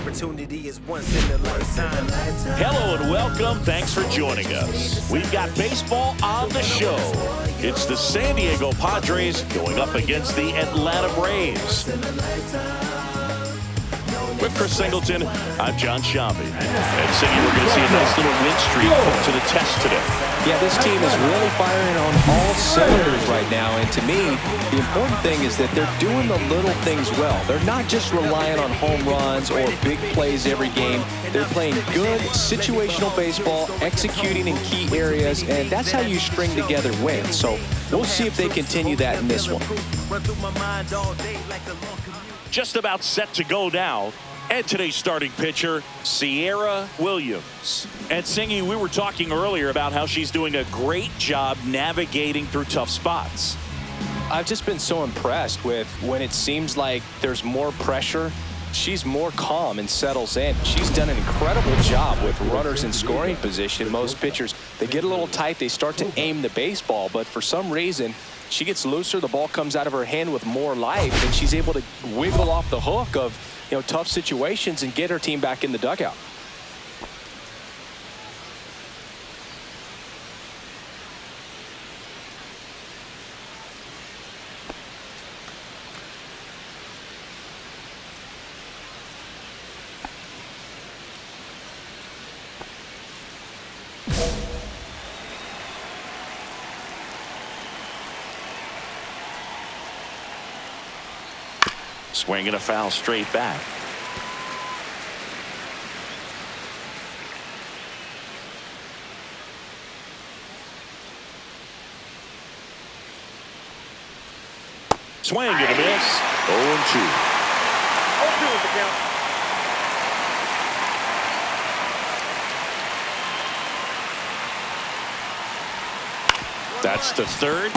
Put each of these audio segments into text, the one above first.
opportunity is once in a lifetime. Hello and welcome. Thanks for joining us. We've got baseball on the show. It's the San Diego Padres going up against the Atlanta Braves. With Chris Singleton, I'm John Shambi. And Cindy, we're going to see a nice little win streak put to the test today. Yeah, this team is really firing on all cylinders right now. And to me, the important thing is that they're doing the little things well. They're not just relying on home runs or big plays every game. They're playing good situational baseball, executing in key areas, and that's how you string together wins. So we'll see if they continue that in this one. Just about set to go now. And today's starting pitcher, Sierra Williams. And Singy, we were talking earlier about how she's doing a great job navigating through tough spots. I've just been so impressed with when it seems like there's more pressure, she's more calm and settles in. She's done an incredible job with runners in scoring position. Most pitchers, they get a little tight, they start to aim the baseball, but for some reason, she gets looser, the ball comes out of her hand with more life, and she's able to wiggle off the hook of tough situations and get her team back in the dugout. Swing and a foul straight back. Swing and a miss. 0-2. 0-2 is the count. That's the third.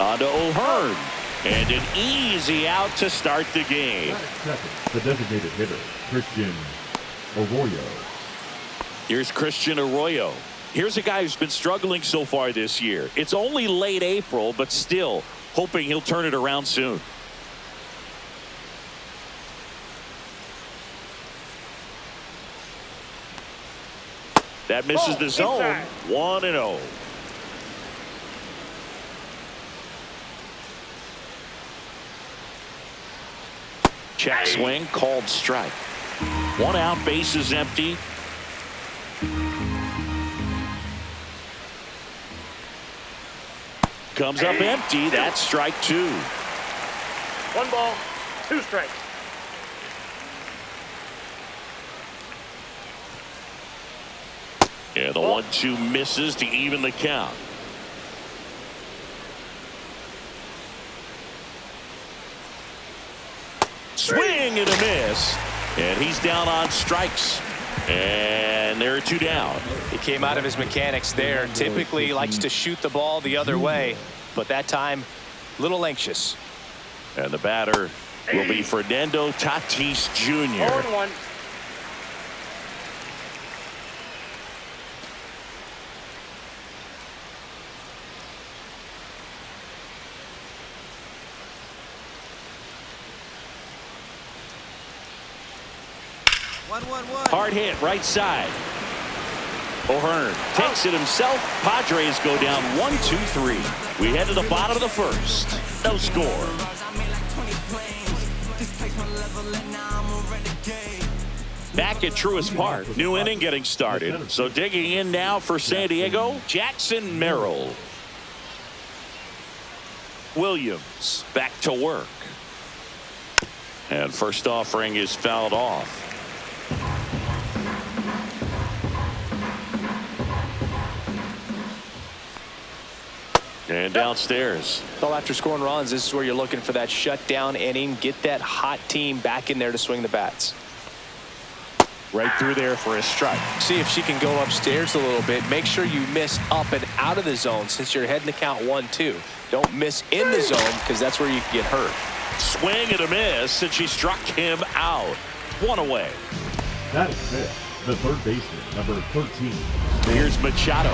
On to O'Hearn. And an easy out to start the game. Second, the designated hitter, Christian Arroyo. Here's Christian Arroyo. Here's a guy who's been struggling so far this year. It's only late April, but still hoping he'll turn it around soon. That misses the zone. 1-0. Check swing, called strike. 1 out, base is empty. Comes up empty. That's strike 2. 1 ball, 2 strikes. And the 1-2 misses to even the count. Swing and a miss. And he's down on strikes. And there are 2 down. He came out of his mechanics there. Typically he likes to shoot the ball the other way, but that time a little anxious. And the batter will be Fernando Tatis Jr. 0-1. Hard hit right side. O'Hearn takes it himself. Padres go down 1-2-3. We head to the bottom of the first. No score. Back at Truist Park. New inning getting started. So digging in now for San Diego, Jackson Merrill. Williams back to work. And first offering is fouled off. And downstairs. Well, after scoring runs, this is where you're looking for that shutdown inning. Get that hot team back in there to swing the bats. Right through there for a strike. See if she can go upstairs a little bit. Make sure you miss up and out of the zone since you're heading to count 1-2. Don't miss in the zone because that's where you can get hurt. Swing and a miss, and she struck him out. 1 away. That is it. The third baseman, number 13. Here's Machado.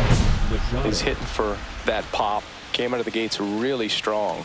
He's hitting for that pop. Came out of the gates really strong.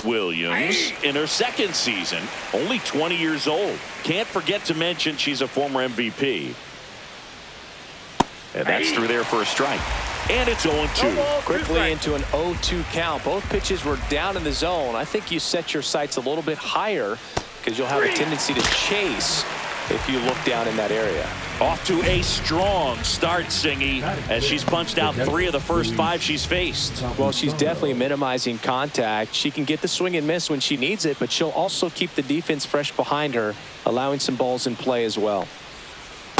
Williams in her second season, only 20 years old. Can't forget to mention she's a former MVP. And that's through there for a strike. And it's 0-2. Quickly into an 0-2 count. Both pitches were down in the zone. I think you set your sights a little bit higher because you'll have a tendency to chase if you look down in that area. Off to a strong start, Singy, as she's punched out 3 of the first 5 she's faced. Well, she's definitely minimizing contact. She can get the swing and miss when she needs it, but she'll also keep the defense fresh behind her, allowing some balls in play as well.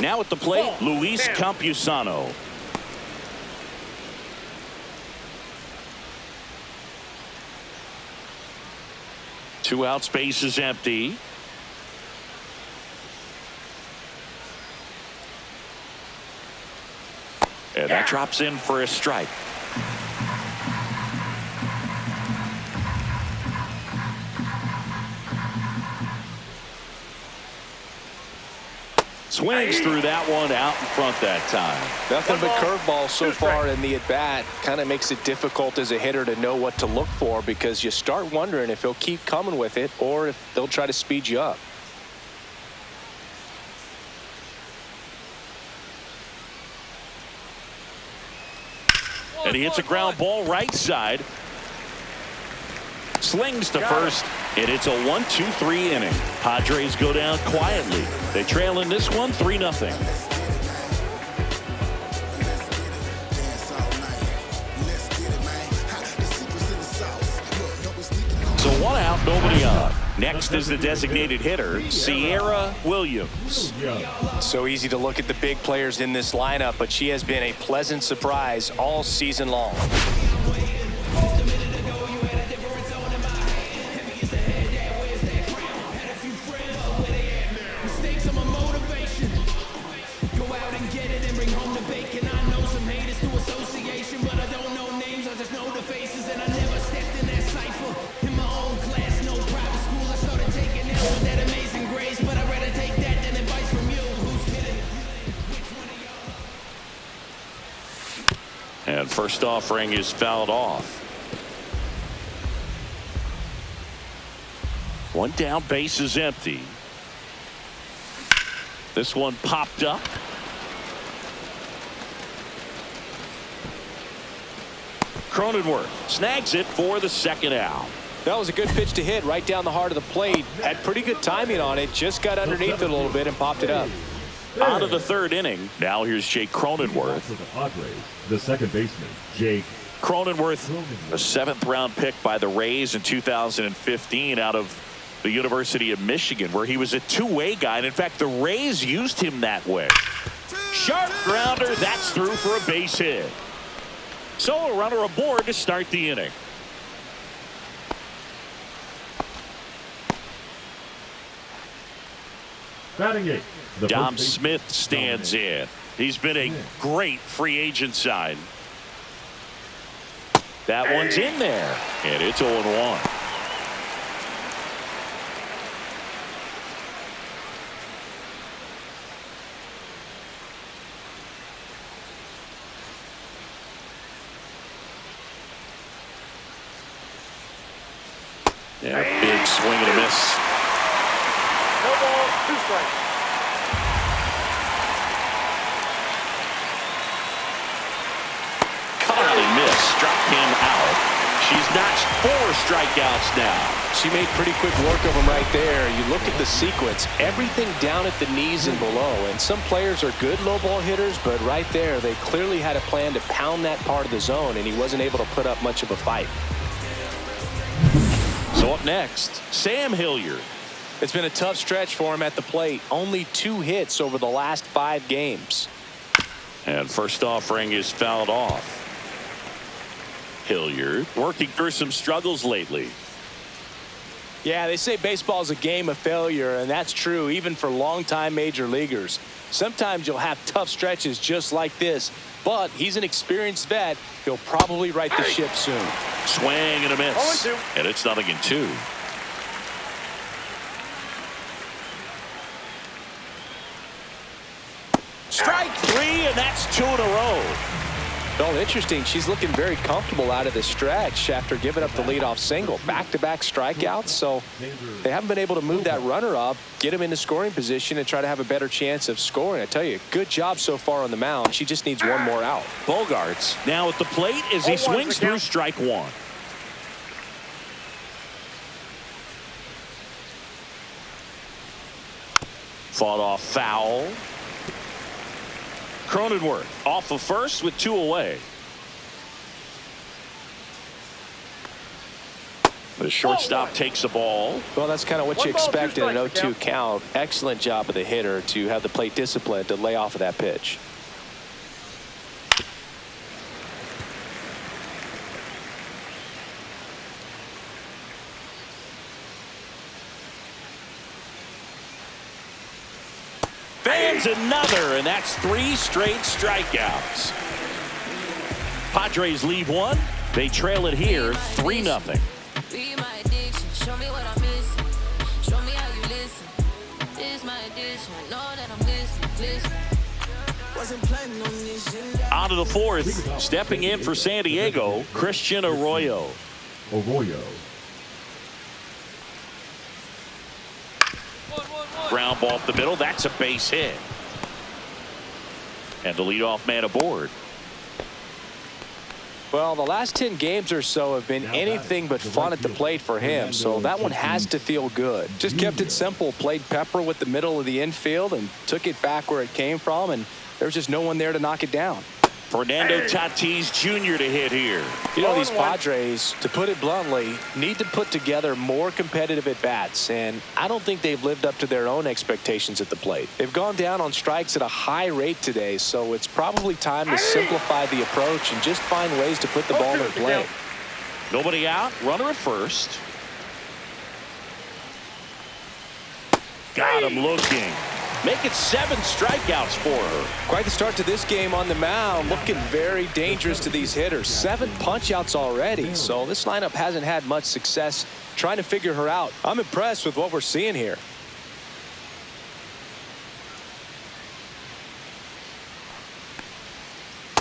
Now at the plate, Luis Campusano. Two outs, base is empty. And that drops in for a strike. Swings through that one out in front that time. Nothing but curveballs so far in the at-bat. Kind of makes it difficult as a hitter to know what to look for because you start wondering if he'll keep coming with it or if they'll try to speed you up. And he hits a ground ball right side. Slings to first. And it's a 1-2-3 inning. Padres go down quietly. They trail in this one 3-0. So 1 out, nobody on. Next is the designated hitter, Sierra Williams. So easy to look at the big players in this lineup, but she has been a pleasant surprise all season long. And first offering is fouled off. One down, base is empty. This one popped up. Cronenworth snags it for the second out. That was a good pitch to hit right down the heart of the plate. Had pretty good timing on it. Just got underneath it a little bit and popped it up. Out of the third inning. Now here's Jake Cronenworth. For the Padres, the second baseman, Jake Cronenworth, a 7th-round pick by the Rays in 2015 out of the University of Michigan, where he was a two-way guy. And in fact, the Rays used him that way. Sharp grounder. That's through for a base hit. So a runner aboard to start the inning. batting 8. Dom Smith stands in. He's been a great free agent sign. That one's in there, and it's 0-1. Yeah, big swing and a miss. No ball, 2 strikes. Caught and missed, struck him out. She's notched 4 strikeouts now. She made pretty quick work of him right there. You look at the sequence, everything down at the knees and below. And some players are good low ball hitters, but right there, they clearly had a plan to pound that part of the zone, and he wasn't able to put up much of a fight. So up next, Sam Hilliard. It's been a tough stretch for him at the plate. Only 2 hits over the last 5 games. And first offering is fouled off. Hilliard working through some struggles lately. Yeah, they say baseball is a game of failure, and that's true even for longtime major leaguers. Sometimes you'll have tough stretches just like this, but he's an experienced vet. He'll probably right the ship soon. Swing and a miss. 0-2. And it's 0-2. Strike 3, and that's 2 in a row. Well, interesting. She's looking very comfortable out of the stretch after giving up the leadoff single. Back-to-back strikeouts, so they haven't been able to move that runner up, get him into scoring position, and try to have a better chance of scoring. I tell you, good job so far on the mound. She just needs one more out. Bogarts now at the plate as he swings through strike one. Fought off foul. Cronenworth off of first with 2 away. The shortstop takes the ball. Well, that's kind of what you expect in an 0-2 count. Excellent job of the hitter to have the plate discipline to lay off of that pitch. Fans another, and that's 3 straight strikeouts. Padres lead 1. They trail it here 3-0. Be my addiction. Show me what I'm missing. Show me how you listen. This my addiction. I know that I'm listening. Wasn't planning on this. On to the 4th. Stepping in for San Diego, Christian Arroyo. Ground ball up the middle. That's a base hit. And the leadoff man aboard. Well, the last 10 games or so have been anything but fun at the plate for him, so that one has to feel good. Just kept it simple, played pepper with the middle of the infield and took it back where it came from, and there's just no one there to knock it down. Fernando Tatis Jr. to hit here. You know, these Padres, to put it bluntly, need to put together more competitive at-bats, and I don't think they've lived up to their own expectations at the plate. They've gone down on strikes at a high rate today, so it's probably time to simplify the approach and just find ways to put the ball in play. Nobody out. Runner at first. Got him looking. Make it 7 strikeouts for her. Quite the start to this game on the mound. Looking very dangerous to these hitters. 7 punch-outs already. So this lineup hasn't had much success trying to figure her out. I'm impressed with what we're seeing here.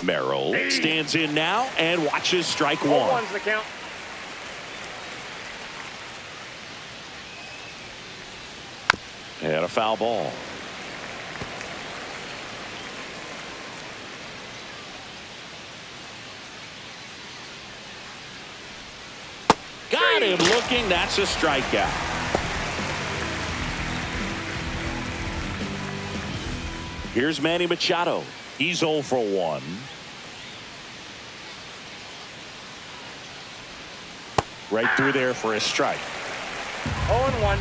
Merrill stands in now and watches strike 1. 1's the count. And a foul ball. Got him looking. That's a strikeout. Here's Manny Machado. He's 0 for 1. Right through there for a strike. 0-1.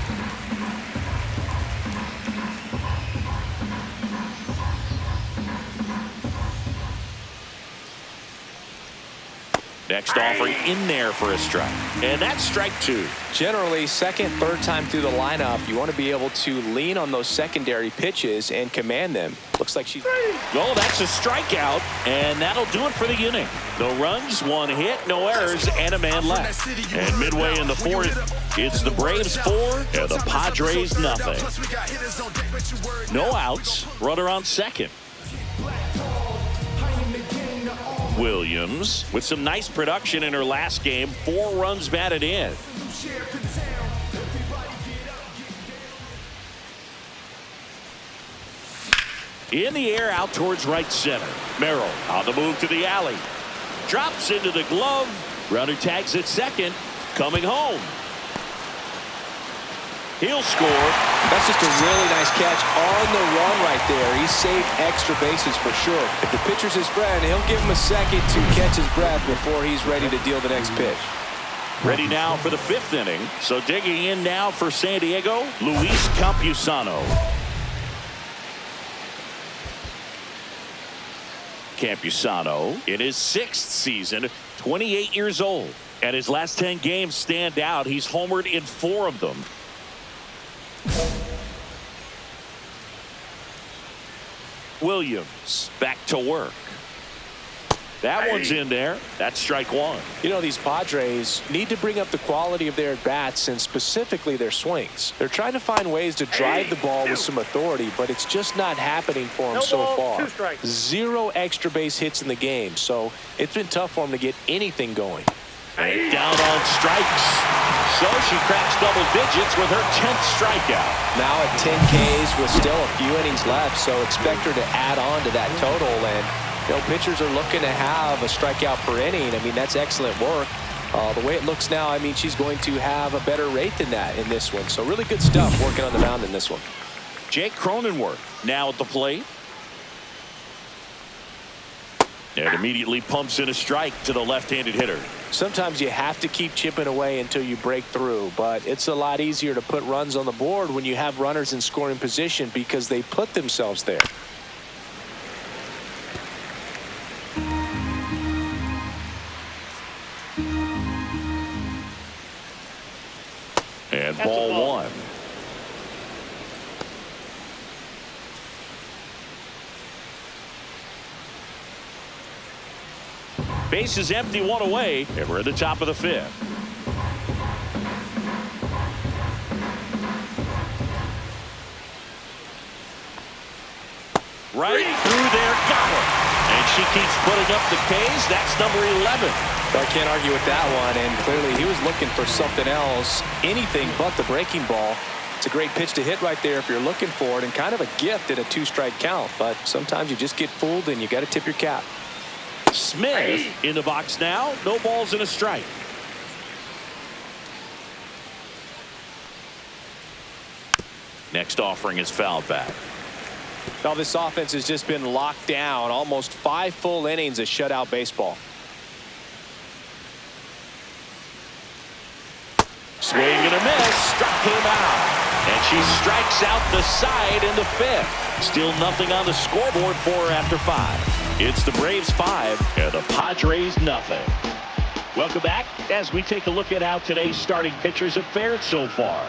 Next offering in there for a strike. And that's strike 2. Generally, second, third time through the lineup, you want to be able to lean on those secondary pitches and command them. Looks like she's... Oh, that's a strikeout, and that'll do it for the inning. No runs, 1 hit, no errors, and a man left. And midway in the 4th, it's the Braves 4 and the Padres nothing. No outs, runner on second. Williams with some nice production in her last game. 4 runs batted in. In the air out towards right center. Merrill on the move to the alley. Drops into the glove. Runner tags at second. Coming home. He'll score. That's just a really nice catch on the run right there. He saved extra bases for sure. If the pitcher's his friend, he'll give him a second to catch his breath before he's ready to deal the next pitch. Ready now for the 5th inning. So digging in now for San Diego, Luis Campusano. Campusano in his 6th season, 28 years old. And his last 10 games stand out. He's homered in 4 of them. Williams back to work. That one's in there. That's strike one. You know, these Padres need to bring up the quality of their at-bats and specifically their swings. They're trying to find ways to drive the ball with some authority, but it's just not happening for them so far. 2 strikes. 0 extra base hits in the game, so it's been tough for them to get anything going. Down on strikes. So she cracks double digits with her 10th strikeout. Now at 10 Ks with still a few innings left, so expect her to add on to that total. And you know, pitchers are looking to have a strikeout per inning. I mean, that's excellent work. The way it looks now, I mean, she's going to have a better rate than that in this one. So really good stuff working on the mound in this one. Jake Cronenworth now at the plate. And immediately pumps in a strike to the left-handed hitter. Sometimes you have to keep chipping away until you break through, but it's a lot easier to put runs on the board when you have runners in scoring position because they put themselves there. And ball one. Base is empty, one away, and we're at the top of the 5th. Right through there, got her. And she keeps putting up the Ks. That's number 11. I can't argue with that one, and clearly he was looking for something else, anything but the breaking ball. It's a great pitch to hit right there if you're looking for it, and kind of a gift at a 2-strike count, but sometimes you just get fooled and you got to tip your cap. Smith in the box now. No balls and a strike. Next offering is fouled back. Now this offense has just been locked down. Almost 5 full innings of shutout baseball. Swing and a miss. Struck him out. And she strikes out the side in the 5th. Still nothing on the scoreboard for her after 5. It's the Braves 5 and the Padres nothing. Welcome back as we take a look at how today's starting pitchers have fared so far.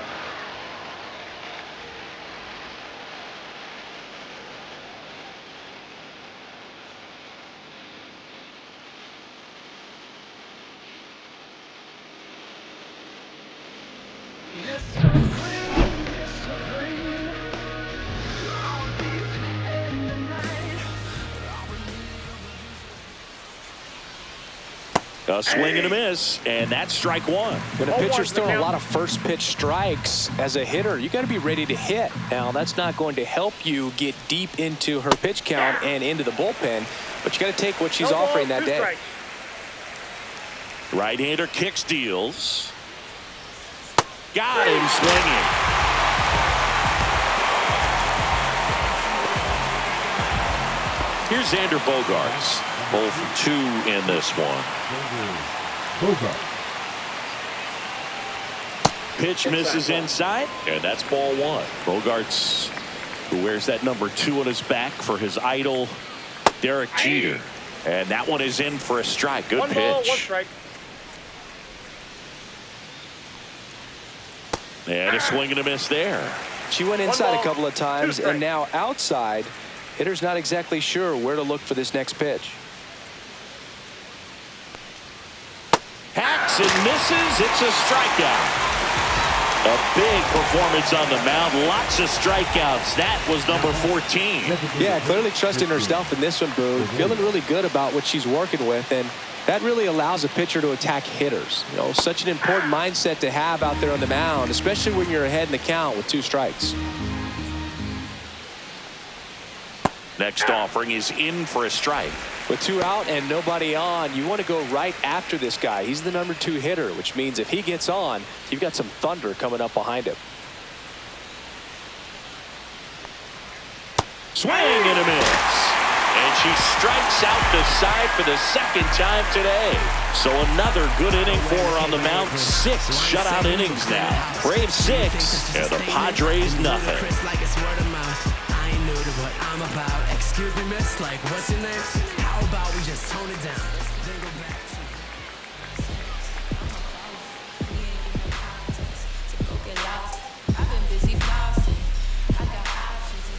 A swing and a miss, and that's strike one. When a pitcher's throwing a lot of first pitch strikes as a hitter, you got to be ready to hit. Now, that's not going to help you get deep into her pitch count and into the bullpen, but you got to take what she's offering that day. Right-hander kicks, deals. Got him swinging. Here's Xander Bogaerts. 0 for 2 in this one. Bogart. Pitch misses inside, and that's ball one. Bogaerts, who wears that number 2 on his back for his idol, Derek Jeter. And that one is in for a strike. Good pitch. 1 ball, 1 strike. And a swing and a miss there. She went inside a couple of times, and now outside. Hitter's not exactly sure where to look for this next pitch. Hacks and misses. It's a strikeout. A big performance on the mound. Lots of strikeouts. That was number 14. Yeah, clearly trusting herself in this one, Boo. Feeling really good about what she's working with, and that really allows a pitcher to attack hitters. You know, such an important mindset to have out there on the mound, especially when you're ahead in the count with 2 strikes. Next offering is in for a strike. With 2 out and nobody on, you want to go right after this guy. He's the number 2 hitter, which means if he gets on, you've got some thunder coming up behind him. Swing and a miss. And she strikes out the side for the 2nd time today. So another good inning for her on the mound. 6 shutout innings now. Braves 6 and the Padres nothing. What I'm about. Excuse me, miss, like, what's your name? How about we just tone it down? Then go back I've been busy flossing. I got options.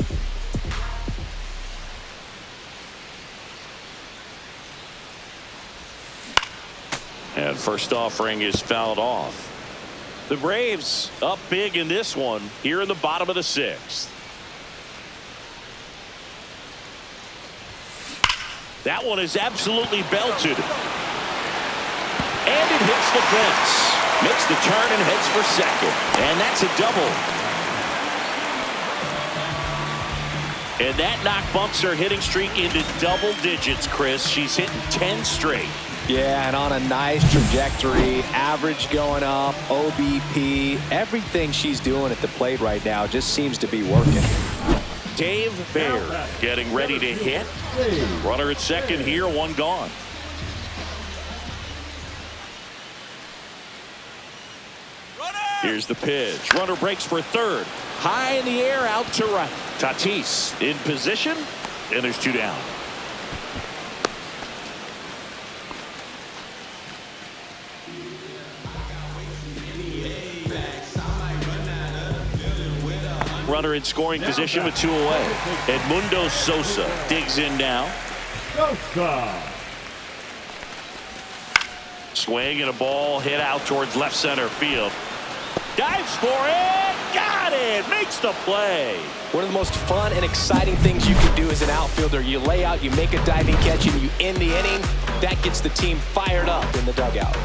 And first offering is fouled off. The Braves up big in this one here in the bottom of the 6th. That one is absolutely belted. And it hits the fence. Makes the turn and heads for second. And that's a double. And that knock bumps her hitting streak into double digits, Chris. She's hitting 10 straight. Yeah, and on a nice trajectory, average going up, OBP, everything she's doing at the plate right now just seems to be working. Dave Baer getting ready to hit. Runner at second here, one gone. Here's the pitch. Runner breaks for third. High in the air, out to right. Tatis in position, and there's 2 down. Runner in scoring position with 2 away. Edmundo Sosa digs in now. Sosa. Swing and a ball hit out towards left center field. Dives for it. Got it. Makes the play. One of the most fun and exciting things you can do as an outfielder. You lay out, you make a diving catch, and you end the inning. That gets the team fired up in the dugout.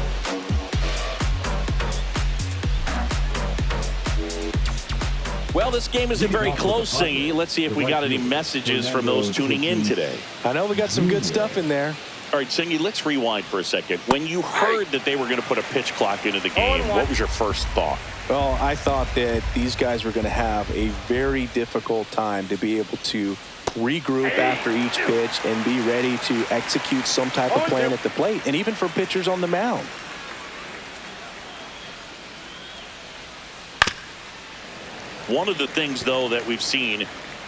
Well, this game isn't very close, Singy. Let's see if we got any messages from those tuning in today. I know we got some good stuff in there. All right, Singy, let's rewind for a second. When you heard that they were going to put a pitch clock into the game, what was your first thought? Well, I thought that these guys were going to have a very difficult time to be able to regroup after each pitch and be ready to execute some type of plan at the plate, and even for pitchers on the mound. One of the things, though, that we've seen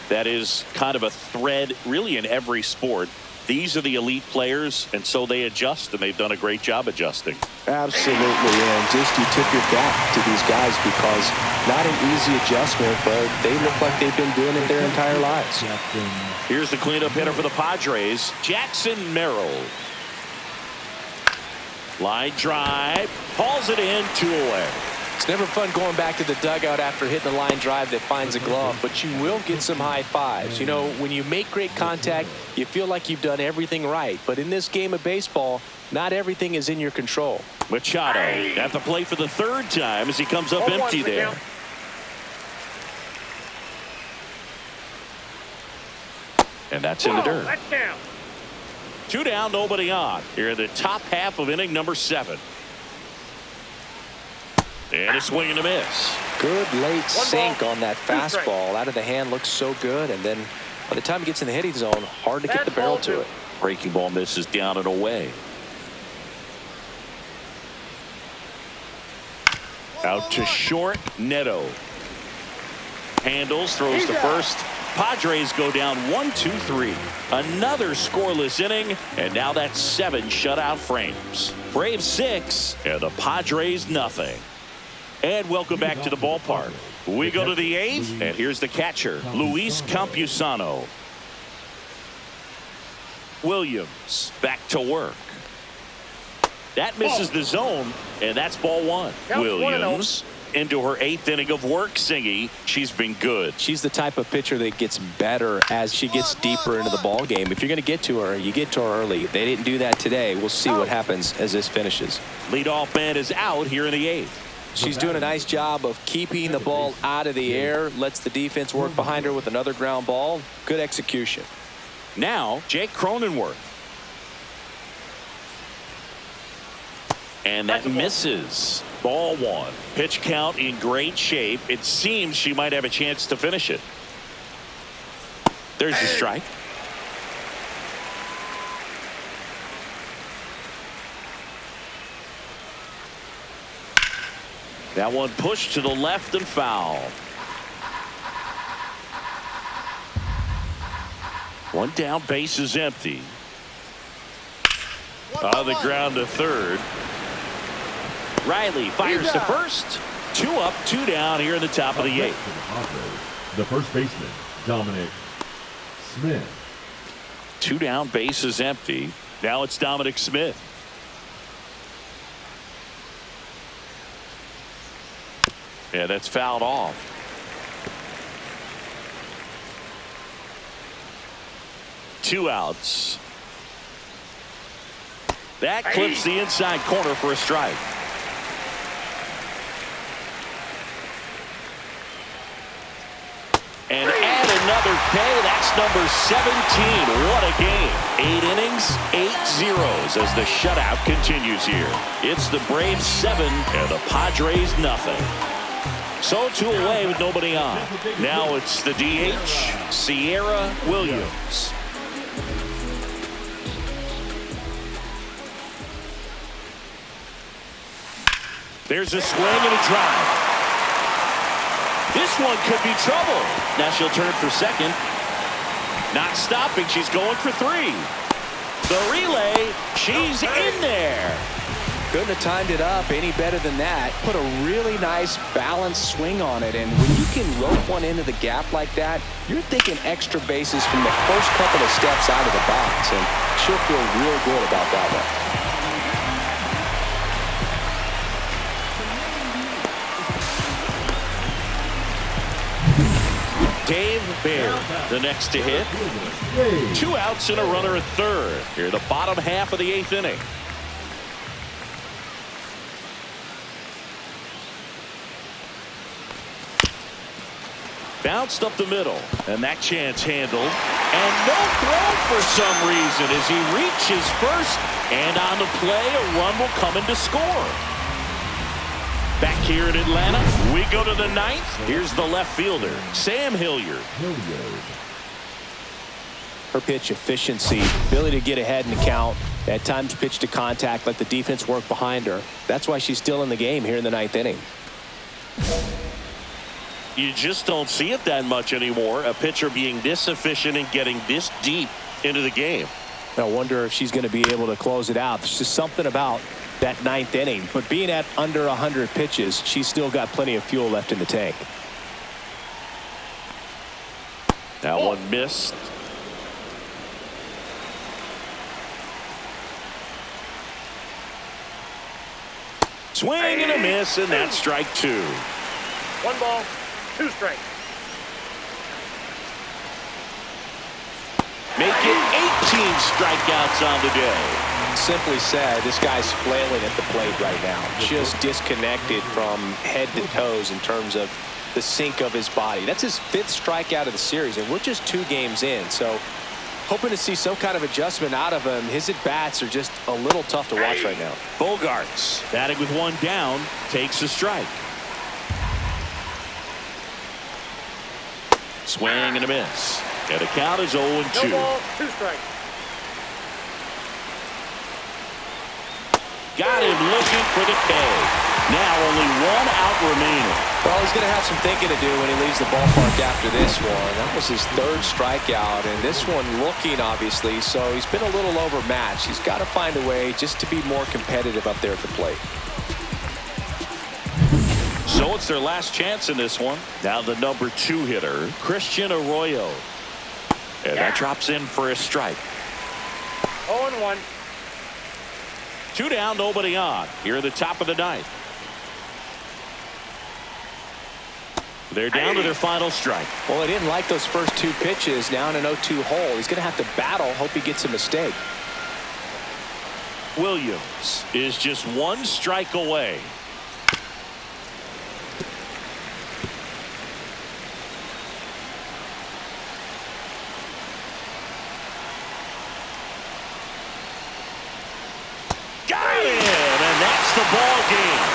that is kind of a thread really in every sport, these are the elite players, and so they adjust, and they've done a great job adjusting. Absolutely, and just you tip your cap to these guys because not an easy adjustment, but they look like they've been doing it their entire lives. Here's the cleanup hitter for the Padres, Jackson Merrill. Line drive, hauls it in, 2 away. It's never fun going back to the dugout after hitting a line drive that finds a glove, but you will get some high fives. You know, when you make great contact, you feel like you've done everything right. But in this game of baseball, not everything is in your control. Machado at the plate for the 3rd time as he comes up empty there. And that's in the dirt. 2 down, nobody on. Here in the top half of inning number 7. And a swing and a miss. Good late sink on that fastball. Out of the hand, looks so good. And then by the time it gets in the hitting zone, hard to get the barrel to it. Breaking ball misses down and away. Out to short, Neto. Handles, throws to first. Padres go down 1-2-3. Another scoreless inning, and now that's 7 shutout frames. Braves 6 and the Padres nothing. And welcome back to the ballpark. We go to the 8th, and here's the catcher, Luis Campusano. Williams back to work. That misses the zone, and that's ball 1. Williams into her 8th inning of work, Singy. She's been good. She's the type of pitcher that gets better as she gets deeper into the ball game. If you're going to get to her, you get to her early. They didn't do that today. We'll see what happens as this finishes. Leadoff man is out here in the 8th. She's doing a nice job of keeping the ball out of the air, lets the defense work behind her with another ground ball. Good execution. Now, Jake Cronenworth. And that misses. Ball 1. Pitch count in great shape. It seems she might have a chance to finish it. There's the strike. That one pushed to the left and foul. One down, base is empty. On the ground to third. Riley fires to first. 2 up, 2 down here in the top of the 8th. The first baseman, Dominic Smith. 2 down, base is empty. Now it's Dominic Smith. Yeah, that's fouled off. Two outs. That clips the inside corner for a strike. And add another K. That's number 17. What a game. 8 innings, 8 zeros as the shutout continues here. It's the Braves 7 and the Padres nothing. So 2 away with nobody on. Now it's the DH, Sierra Williams. There's a swing and a drive. This one could be trouble. Now she'll turn for second. Not stopping. She's going for 3. The relay. She's in there. Couldn't have timed it up any better than that. Put a really nice balanced swing on it. And when you can rope one into the gap like that, you're thinking extra bases from the first couple of steps out of the box. And she'll feel real good about that one. Dave Baird, the next to hit. 2 outs and a runner at third. Here, the bottom half of the 8th inning. Bounced up the middle, and that chance handled. And no throw for some reason as he reaches first. And on the play, a run will come in to score. Back here in Atlanta, we go to the 9th. Here's the left fielder, Sam Hilliard. Her pitch efficiency, ability to get ahead in the count, at times pitch to contact, let the defense work behind her. That's why she's still in the game here in the 9th inning. You just don't see it that much anymore. A pitcher being this efficient and getting this deep into the game. I wonder if she's going to be able to close it out. There's just something about that 9th inning, but being at under 100 pitches, she's still got plenty of fuel left in the tank. That one missed. Swing and a miss, and that's strike 2. 1 ball, 2 strikes. Make it 18 strikeouts on the day. Simply said, this guy's flailing at the plate right now. Just disconnected from head to toes in terms of the sink of his body. That's his 5th strikeout of the series, and we're just 2 games in. So hoping to see some kind of adjustment out of him. His at-bats are just a little tough to watch right now. Bogarts, batting with 1 down, takes a strike. Swing and a miss. And the count is 0-2. No ball, 2 strikes. Got him looking for the K. Now only 1 out remaining. Well, he's going to have some thinking to do when he leaves the ballpark after this one. That was his 3rd strikeout, and this one looking, obviously, so he's been a little overmatched. He's got to find a way just to be more competitive up there at the plate. So it's their last chance in this one. Now the number 2 hitter, Christian Arroyo. And that drops in for a strike. 0-1. 2 down, nobody on. Here at the top of the 9th. They're down to their final strike. Well, he didn't like those first 2 pitches. Now in an 0-2 hole, he's going to have to battle, hope he gets a mistake. Williams is just 1 strike away. Got him, and that's the ball game.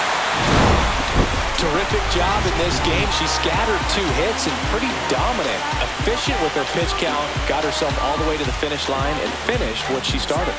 Terrific job in this game. She scattered 2 hits and pretty dominant. Efficient with her pitch count. Got herself all the way to the finish line and finished what she started.